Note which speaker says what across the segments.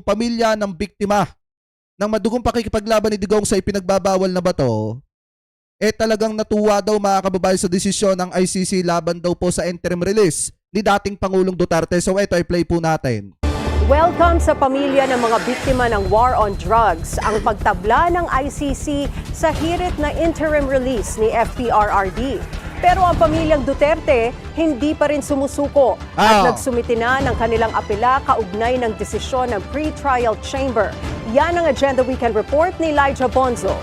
Speaker 1: pamilya ng biktima ng madugong pakikipaglaban ni Digong sa ipinagbabawal na bato, talagang natuwa daw mga kababayan sa desisyon ng ICC laban daw po sa interim release ni dating Pangulong Duterte. So ito ay play po natin.
Speaker 2: Welcome sa pamilya ng mga biktima ng war on drugs. Ang pagtabla ng ICC sa hirit na interim release ni FPRRD. Pero ang pamilyang Duterte hindi pa rin sumusuko at nagsumiti na ng kanilang apela kaugnay ng desisyon ng pre-trial chamber. Yan ang Agenda Weekend Report ni Elijah Bonzo.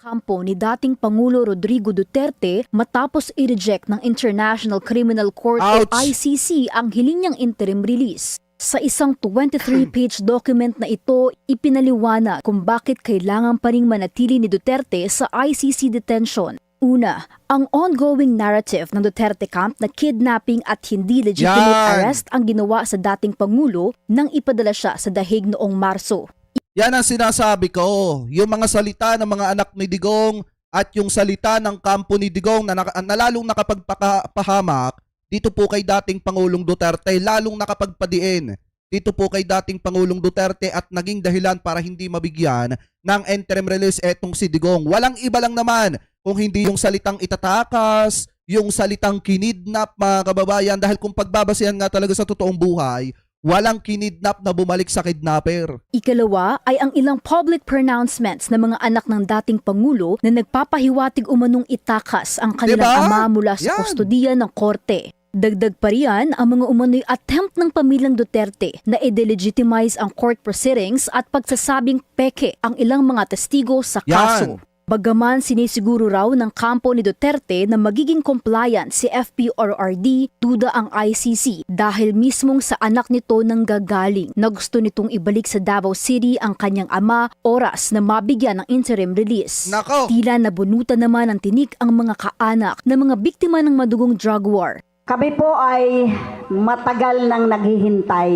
Speaker 3: Kampo ni dating Pangulo Rodrigo Duterte matapos i-reject ng International Criminal Court o ICC ang hiling niyang interim release. Sa isang 23-page document na ito, ipinaliwanag kung bakit kailangan pa ring manatili ni Duterte sa ICC detention. Una, ang ongoing narrative ng Duterte camp na kidnapping at hindi legitimate arrest ang ginawa sa dating Pangulo nang ipadala siya sa dahig noong Marso.
Speaker 1: Yan ang sinasabi ko, yung mga salita ng mga anak ni Digong at yung salita ng kampo ni Digong na lalong nakapagpahamak dito po kay dating Pangulong Duterte, lalong nakapagpadiin dito po kay dating Pangulong Duterte at naging dahilan para hindi mabigyan ng interim release etong si Digong. Walang iba lang naman kung hindi yung salitang itatakas, yung salitang kinidnap mga kababayan, dahil kung pagbabasihan nga talaga sa totoong buhay, walang kinidnap na bumalik sa kidnapper.
Speaker 3: Ikalawa ay ang ilang public pronouncements ng mga anak ng dating Pangulo na nagpapahiwatig umanong itakas ang kanilang ama mula sa kustodiya ng korte. Dagdag pa riyan ang mga umano'y attempt ng pamilyang Duterte na i-delegitimize ang court proceedings at pagsasabing peke ang ilang mga testigo sa kaso. Bagaman sinisiguro raw ng kampo ni Duterte na magiging compliant si FPRRD, duda ang ICC dahil mismong sa anak nito nang gagaling na gusto nitong ibalik sa Davao City ang kanyang ama oras na mabigyan ng interim release. Tila nabunutan naman ng tinik ang mga kaanak ng mga biktima ng madugong drug war.
Speaker 4: Kami po ay matagal nang naghihintay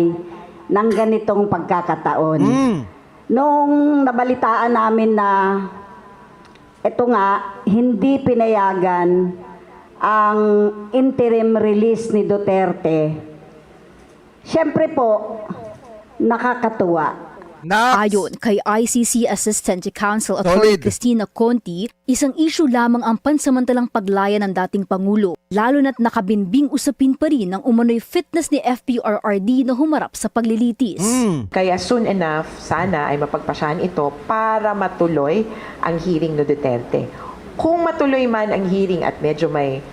Speaker 4: ng ganitong pagkakataon. Noong nabalitaan namin na ito nga, hindi pinayagan ang interim release ni Duterte. Siyempre po, nakakatuwa.
Speaker 3: Ayon kay ICC Assistant Counsel Attorney Cristina Conti, isang issue lamang ang pansamantalang paglaya ng dating Pangulo, lalo na't nakabinbing usapin pa rin ng umano'y fitness ni FPRRD na humarap sa paglilitis.
Speaker 5: Kaya soon enough, sana ay mapagpasyahan ito para matuloy ang hearing ni Duterte. Kung matuloy man ang hearing at medyo may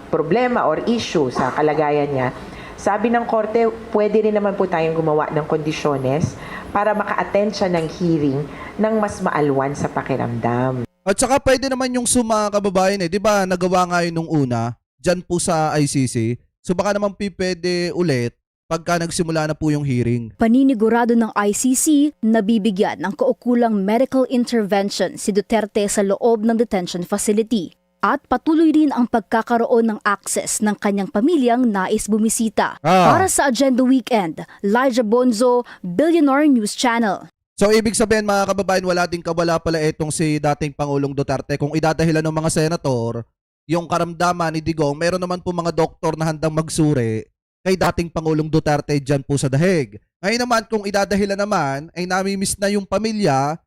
Speaker 5: problema or issue sa kalagayan niya, sabi ng korte, pwede rin naman po tayong gumawa ng kondisyones para maka-attend siya ng hearing ng mas maalwan sa pakiramdam.
Speaker 1: At saka pwede naman yung suma kababayan di ba nagawa nga yun nung una, dyan po sa ICC. So baka naman pwede ulit pagka nagsimula na po yung hearing.
Speaker 3: Paninigurado ng ICC na bibigyan ng kaukulang medical intervention si Duterte sa loob ng detention facility. At patuloy rin ang pagkakaroon ng access ng kanyang pamilyang nais bumisita. Para sa Agenda Weekend, Elijah Bonzo, Billionaire News Channel.
Speaker 1: So ibig sabihin mga kababayan, wala din kawala pala itong si dating Pangulong Duterte. Kung idadahilan ng mga senator, yung karamdaman ni Digong, meron naman po mga doktor na handang magsuri kay dating Pangulong Duterte dyan po sa dahig. Ngayon naman, kung idadahilan naman, ay namimiss na yung pamilya,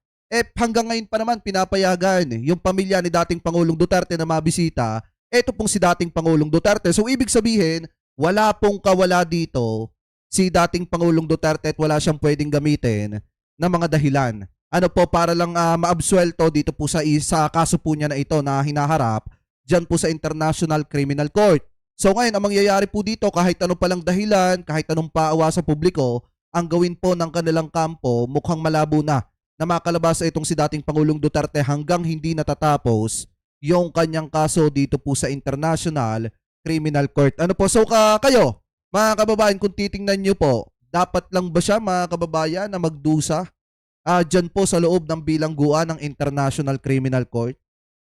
Speaker 1: hanggang ngayon pa naman pinapayagan yung pamilya ni dating Pangulong Duterte na mabisita, eto pong si dating Pangulong Duterte. So ibig sabihin, wala pong kawala dito si dating Pangulong Duterte at wala siyang pwedeng gamitin na mga dahilan. Ano po, para lang maabsuelto dito po sa kaso po niya na ito na hinaharap dyan po sa International Criminal Court. So ngayon, ang mangyayari po dito, kahit ano palang dahilan, kahit anong paawa sa publiko, ang gawin po ng kanilang kampo, mukhang malabo na makalabas itong si dating Pangulong Duterte hanggang hindi natatapos yung kanyang kaso dito po sa International Criminal Court. Ano po? So kayo, mga kababayan, kung titingnan nyo po, dapat lang ba siya mga kababayan na magdusa dyan po sa loob ng bilangguan ng International Criminal Court?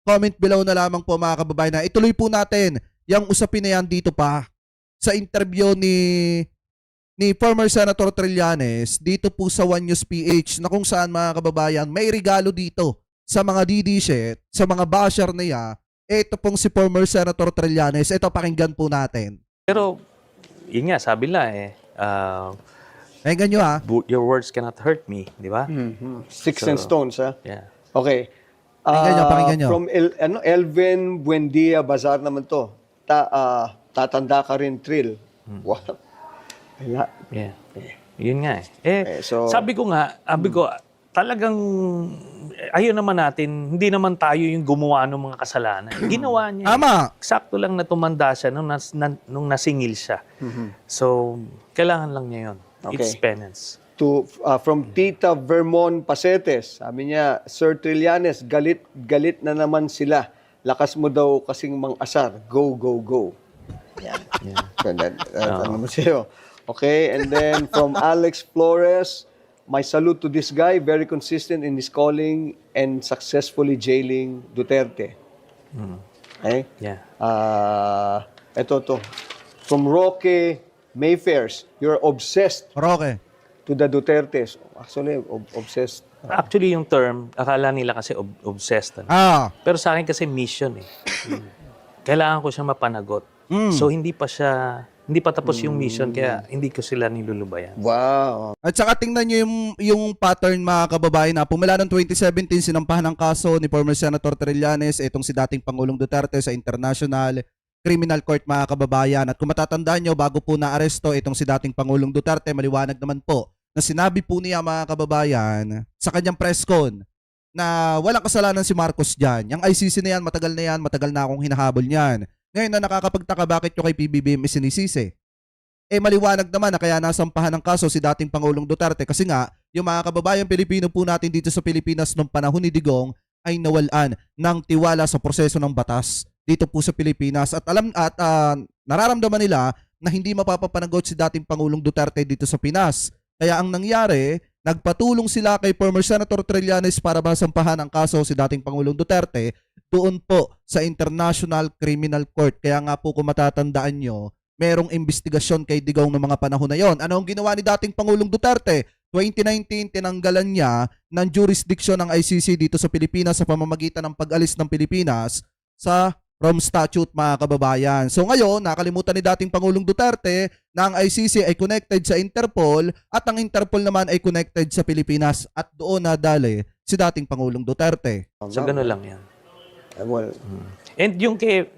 Speaker 1: Comment below na lamang po mga kababayan na ituloy po natin yung usapin na yan dito pa sa interview ni former Senator Trillanes dito po sa One News PH, na kung saan mga kababayan may regalo dito sa mga DD-shit, sa mga basher niya. Ito pong si former Senator Trillanes. Ito, pakinggan po natin.
Speaker 6: Pero yun nga, sabi nila
Speaker 1: Pakinggan nyo ha.
Speaker 6: your words cannot hurt me, di ba?
Speaker 7: Sticks
Speaker 6: So,
Speaker 7: and stones, ha?
Speaker 6: Yeah.
Speaker 7: Okay.
Speaker 1: Pakinggan nyo.
Speaker 7: From Elvin Buendia Bazar naman to. Tatanda ka rin, Trill. Wow. Wala.
Speaker 6: Yeah. Yun nga
Speaker 7: so,
Speaker 6: sabi ko, talagang, ayun naman natin, hindi naman tayo yung gumawa ng mga kasalanan. Ginawa niya.
Speaker 1: Tama.
Speaker 6: Eksakto lang na tumanda siya nung nasingil siya. So, kailangan lang niya yun.
Speaker 7: Okay.
Speaker 6: It's penance.
Speaker 7: From Tita Vermon Pasetes, sabi niya, Sir Trillanes, galit na naman sila. Lakas mo daw kasing mang-asar. Go, go, go. Yan. So, ano mo sa'yo? Okay, and then from Alex Flores, my salute to this guy, very consistent in his calling and successfully jailing Duterte. Okay?
Speaker 6: Yeah.
Speaker 7: Ito. From Roque Mayfairs, you're obsessed
Speaker 1: Roque.
Speaker 7: to the Dutertes. Actually, obsessed.
Speaker 6: Actually, yung term, akala nila kasi obsessed. Pero sa akin kasi mission eh. Kailangan ko siya mapanagot. So, hindi pa tapos yung mission, kaya hindi ko sila nilulubayan.
Speaker 7: Wow.
Speaker 1: At saka tingnan nyo yung pattern mga kababayan na pumula ng 2017, sinampahan ng kaso ni former Senator Trillanes, itong si dating Pangulong Duterte sa International Criminal Court mga kababayan. At kung matatandaan nyo, bago po na-aresto itong si dating Pangulong Duterte, maliwanag naman po na sinabi po niya mga kababayan sa kanyang press con na walang kasalanan si Marcos dyan. Yung ICC na yan, matagal na akong hinahabol niyan. Ngayon na nakakapagtaka bakit yung kay PBBM isinisisi. Maliwanag naman na kaya nasampahan ng kaso si dating Pangulong Duterte kasi nga, yung mga kababayan Pilipino po natin dito sa Pilipinas noong panahon ni Digong ay nawalan ng tiwala sa proseso ng batas dito po sa Pilipinas at nararamdaman nila na hindi mapapapanagot si dating Pangulong Duterte dito sa Pinas. Kaya ang nangyari, nagpatulong sila kay former Senator Trillanes para masampahan ang kaso si dating Pangulong Duterte doon po sa International Criminal Court. Kaya nga po kung matatandaan nyo, merong investigasyon kay Digong ng mga panahon na yon. Ano ang ginawa ni dating Pangulong Duterte? 2019, tinanggalan niya ng jurisdiction ng ICC dito sa Pilipinas sa pamamagitan ng pag-alis ng Pilipinas sa Rome Statute mga kababayan. So ngayon, nakalimutan ni dating Pangulong Duterte na ang ICC ay connected sa Interpol at ang Interpol naman ay connected sa Pilipinas at doon nadali si dating Pangulong Duterte.
Speaker 6: So, gano'n lang yan.
Speaker 7: Well,
Speaker 6: And yung kay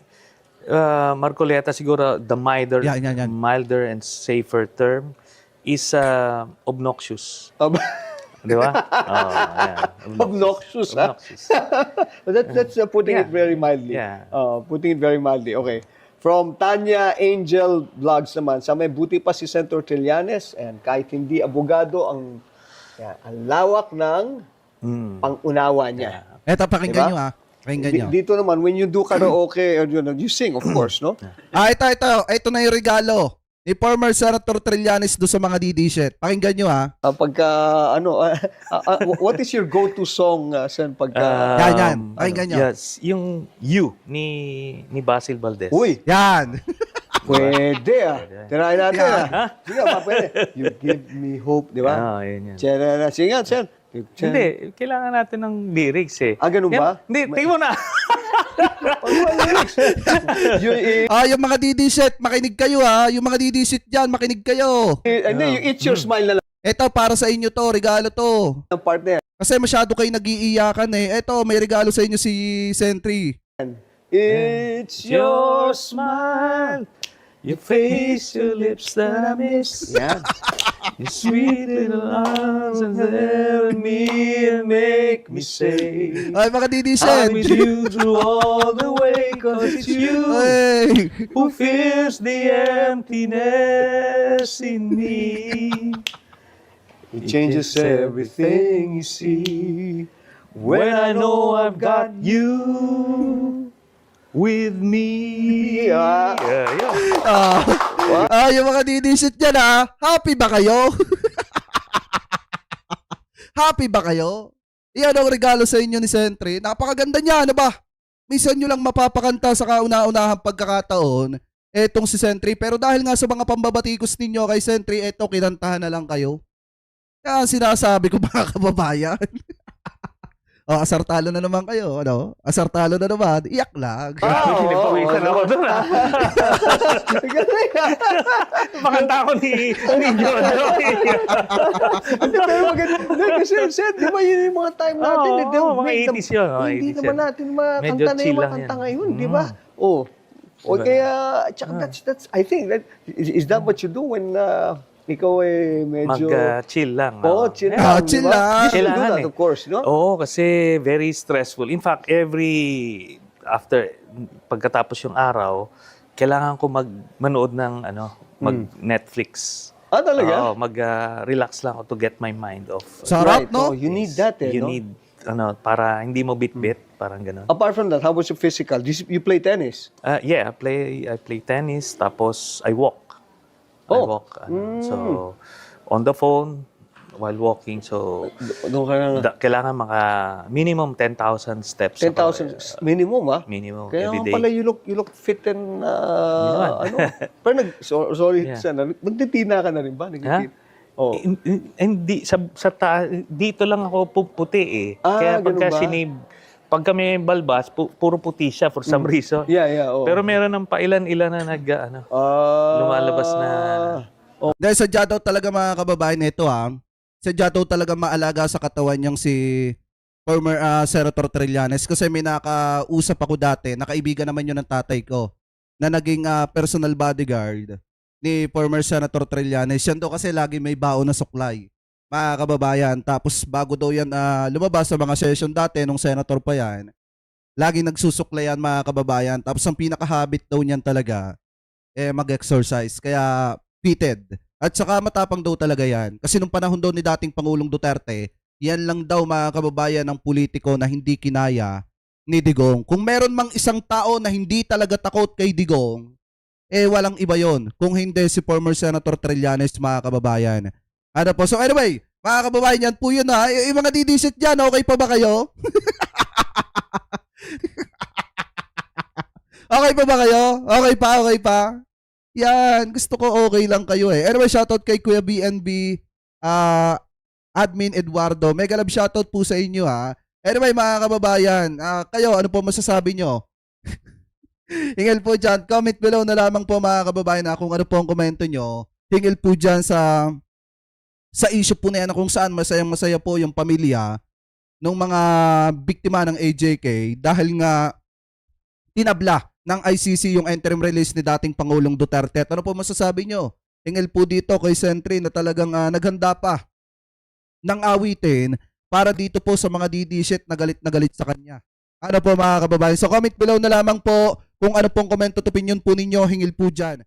Speaker 6: Marcoleta, siguro the
Speaker 1: Yan.
Speaker 6: milder and safer term is obnoxious. Di ba? Ayan.
Speaker 7: Obnoxious, ha?
Speaker 6: Obnoxious.
Speaker 7: That's putting it very mildly.
Speaker 6: Yeah.
Speaker 7: Putting it very mildly. Okay. From Tanya Angel Vlogs naman, sa may buti pa si Senator Trillanes, and kahit hindi abogado, ang lawak ng pang-unawa niya.
Speaker 1: Eto, pakinggan
Speaker 7: Diba?
Speaker 1: nyo ha. Pakinggan nyo.
Speaker 7: Dito naman, when you do karaoke, or you sing, of course, no?
Speaker 1: Ito na yung regalo ni former Senator Trillanes do sa mga DD shit. Pakinggan nyo ha.
Speaker 7: What is your go-to song, Sen, pagka...
Speaker 1: Yan. Pakinggan nyo.
Speaker 6: Yes, yung You ni Basil Valdez.
Speaker 7: Uy,
Speaker 1: Yan.
Speaker 7: pwede Tirahin natin Sige, pwede. You give me hope, di ba?
Speaker 6: Yun yan.
Speaker 7: Sige nga, Sen.
Speaker 6: Hindi, kailangan natin ng lyrics eh.
Speaker 7: Ganun ba?
Speaker 6: Hindi, tingin mo na.
Speaker 1: Yung mga DD shit, makinig kayo ha. Yung mga DD shit dyan, makinig kayo.
Speaker 7: Hindi, yung It's Your Smile na lang
Speaker 1: Ito, para sa inyo to, regalo to.
Speaker 7: ang partner.
Speaker 1: Kasi masyado kayo nag-iiyakan eh. Ito, may regalo sa inyo si Sentry.
Speaker 7: It's
Speaker 6: Your smile, your face, your lips that I miss.
Speaker 7: Yan.
Speaker 6: Your sweet little arms and there me and make me say
Speaker 1: Ay, mga DD
Speaker 6: I'm
Speaker 1: shit.
Speaker 6: with you through all the way, cause it's you
Speaker 1: Ay.
Speaker 6: who fills the emptiness in me.
Speaker 7: It changes everything you see.
Speaker 6: When I know I've got you with me.
Speaker 7: Yeah.
Speaker 1: Yung mga DD shit dyan ha. Happy ba kayo? Happy ba kayo? Iyan ang regalo sa inyo ni Sentry. Napakaganda niya, ano ba? Minsan nyo lang mapapakanta sa kauna-unahang pagkakataon etong si Sentry. Pero dahil nga sa mga pambabatikos ninyo kay Sentry, eto, kinantahan na lang kayo. Kaya sinasabi ko mga kababayan. Oh, asartalo na naman kayo, ano? Asartalo na naman, iyak lang.
Speaker 6: Pinapawisan ako doon. Pakanta ko ni Jojo.
Speaker 7: Hindi, pero maganda. Kasi, Sen, di ba yun yung mga time natin?
Speaker 6: Oo,
Speaker 7: eh, they'll
Speaker 6: mga
Speaker 7: make
Speaker 6: 80s yun.
Speaker 7: Hindi
Speaker 6: 80s
Speaker 7: naman
Speaker 6: yan.
Speaker 7: natin
Speaker 6: Medyo
Speaker 7: makanta na
Speaker 6: chill
Speaker 7: yung
Speaker 6: lang
Speaker 7: mga kanta
Speaker 6: yan.
Speaker 7: ngayon, di ba? Oh. O kaya, tsaka that's, I think, is that what you do when ikaw ay medyo...
Speaker 6: Mag-chill lang.
Speaker 7: Oo, chill
Speaker 1: Ah,
Speaker 7: lang.
Speaker 1: chill
Speaker 7: di ba?
Speaker 1: lang.
Speaker 7: You should do
Speaker 6: Kailangan
Speaker 7: that,
Speaker 6: eh.
Speaker 7: of course, no?
Speaker 6: Oo, kasi very stressful. In fact, pagkatapos yung araw, kailangan ko manood ng mag-Netflix.
Speaker 7: Ah, talaga?
Speaker 6: Oo, mag-relax lang ako to get my mind off.
Speaker 1: Sarap,
Speaker 7: Right,
Speaker 1: no?
Speaker 7: oh, you need that, eh,
Speaker 6: You
Speaker 7: no?
Speaker 6: need, para hindi mo bit-bit, parang gano'n.
Speaker 7: Apart from that, how was your physical? You play tennis?
Speaker 6: Yeah, I play tennis, tapos I walk. I
Speaker 7: Oh.
Speaker 6: walk. So, on the phone, while walking, so
Speaker 7: Doon ka na...
Speaker 6: kailangan minimum 10,000 steps.
Speaker 7: 10,000 minimum, ah?
Speaker 6: Minimum,
Speaker 7: Kaya
Speaker 6: every
Speaker 7: nga
Speaker 6: day.
Speaker 7: pala you look fit and
Speaker 6: naman.
Speaker 7: Pero sorry,
Speaker 6: Yeah.
Speaker 7: sana, magtitina ka na rin ba? Nagtitina. Oh.
Speaker 6: Hindi, dito lang ako puti eh.
Speaker 7: Ah,
Speaker 6: Kaya
Speaker 7: ganun ba?
Speaker 6: pagka may balbas, puro puti siya for some reason.
Speaker 7: Yeah, oh.
Speaker 6: Pero meron ng pailan-ilan na lumalabas na...
Speaker 1: Dahil sadya daw talaga mga kababayan ito sadya daw talaga maalaga sa katawan niyang si former Senator Trillanes kasi may nakausap ako dati, nakaibigan naman yun ng tatay ko na naging personal bodyguard ni former Senator Trillanes. Yan daw kasi lagi may baon na suklay mga kababayan. Tapos bago daw yan lumabas sa mga session dati nung senator pa yan, lagi nagsusuklayan mga kababayan. Tapos ang pinaka-habit daw niyan talaga mag-exercise. Kaya fitted. At saka matapang daw talaga yan. Kasi nung panahon daw ni dating Pangulong Duterte, yan lang daw mga kababayan ng politiko na hindi kinaya ni Digong. Kung meron mang isang tao na hindi talaga takot kay Digong, walang iba yon. Kung hindi si former Senator Trillanes mga kababayan. Ano po? So anyway, mga kababayan, yan po yun yung mga didisit dyan, okay pa ba kayo? Okay pa ba kayo? Okay pa? Yan, gusto ko okay lang kayo eh. Anyway, shoutout kay Kuya BNB, Admin Eduardo. Mega love shoutout po sa inyo Anyway, mga kababayan, kayo, ano po masasabi nyo? Hingil po dyan. Comment below na lamang po mga kababayan kung ano po ang komento nyo. Hingil po dyan sa issue po na yan kung saan masayang-masaya po yung pamilya ng mga biktima ng AJK dahil nga tinabla ng ICC yung interim release ni dating Pangulong Duterte. Ano po masasabi nyo? Hingil po dito kay Sentry na talagang naghanda pa ng awitin para dito po sa mga didisit na galit sa kanya. Ano po mga kababayan? So comment below na lamang po kung ano pong comment at opinion po ninyo. Hingil po dyan.